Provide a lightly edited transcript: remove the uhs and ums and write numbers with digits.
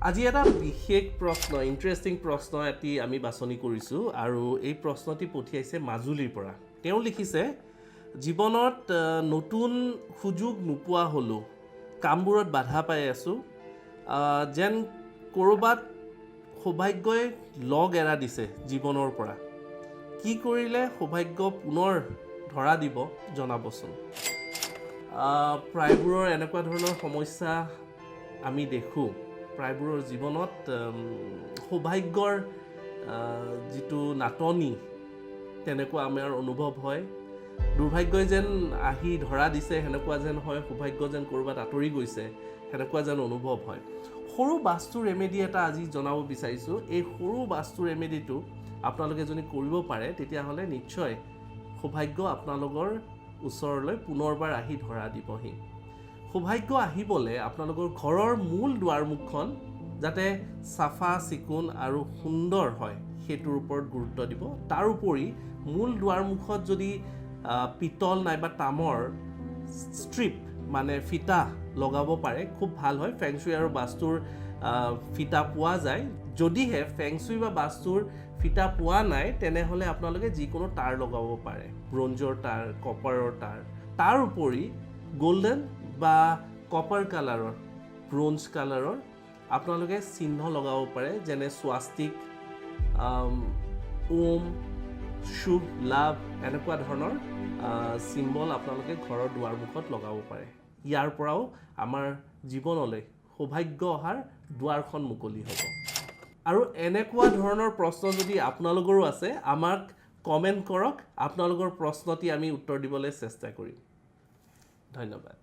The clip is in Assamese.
আজি এটা বিশেষ প্ৰশ্ন ইণ্টাৰেষ্টিং প্ৰশ্ন এটি আমি বাছনি কৰিছোঁ আৰু এই প্ৰশ্নটি পঠিয়াইছে মাজুলীৰ পৰা। তেওঁ লিখিছে জীৱনত নতুন সুযোগ নোপোৱা হ'লোঁ, কামবোৰত বাধা পাই আছোঁ, যেন ক'ৰবাত সৌভাগ্যই লগ এৰা দিছে জীৱনৰ পৰা। কি কৰিলে সৌভাগ্য পুনৰ ধৰা দিব জনাবচোন। প্ৰায়বোৰৰ এনেকুৱা ধৰণৰ সমস্যা আমি দেখোঁ। প্ৰায়বোৰৰ জীৱনত সৌভাগ্যৰ যিটো নাটনি তেনেকুৱা আমাৰ অনুভৱ হয়। দুৰ্ভাগ্যই যেন আহি ধৰা দিছে সেনেকুৱা যেন হয়, সৌভাগ্য যেন ক'ৰবাত আঁতৰি গৈছে সেনেকুৱা যেন অনুভৱ হয়। সৰু বাস্তু ৰেমেডি এটা আজি জনাব বিচাৰিছোঁ। এই সৰু বাস্তু ৰেমেডিটো আপোনালোকে যদি কৰিব পাৰে তেতিয়াহ'লে নিশ্চয় সৌভাগ্য আপোনালোকৰ ওচৰলৈ পুনৰবাৰ আহি ধৰা দিবহি। সৌভাগ্য আহিবলৈ আপোনালোকৰ ঘৰৰ মূল দুৱাৰমুখখন যাতে চাফা চিকুণ আৰু সুন্দৰ হয় সেইটোৰ ওপৰত গুৰুত্ব দিব। তাৰোপৰি মূল দুৱাৰমুখত যদি পিতল নাইবা তামৰ ষ্ট্ৰিপ মানে ফিটা লগাব পাৰে খুব ভাল হয়। ফেংচুই আৰু বাস্তুৰ ফিটা পোৱা যায়। যদিহে ফেংচুই বা বাস্তুৰ ফিটা পোৱা নাই তেনেহ'লে আপোনালোকে যিকোনো তাঁৰ লগাব পাৰে, ব্ৰঞ্জৰ তাঁৰ, কপাৰৰ তাঁৰ। তাৰ উপৰি গল্ডেন বা কপাৰ কালাৰৰ, ব্ৰঞ্জ কালাৰৰ আপোনালোকে চিহ্ন লগাব পাৰে, যেনে স্বাস্তিক, ওম, শুভ, লাভ এনেকুৱা ধৰণৰ চিম্বল আপোনালোকে ঘৰৰ দুৱাৰমুখত লগাব পাৰে। ইয়াৰ পৰাও আমাৰ জীৱনলৈ সৌভাগ্য অহাৰ দুৱাৰখন মুকলি হ'ব। আৰু এনেকুৱা ধৰণৰ প্ৰশ্ন যদি আপোনালোকৰো আছে আমাক কমেণ্ট কৰক। আপোনালোকৰ প্ৰশ্নটি আমি উত্তৰ দিবলৈ চেষ্টা কৰিম। ধন্যবাদ।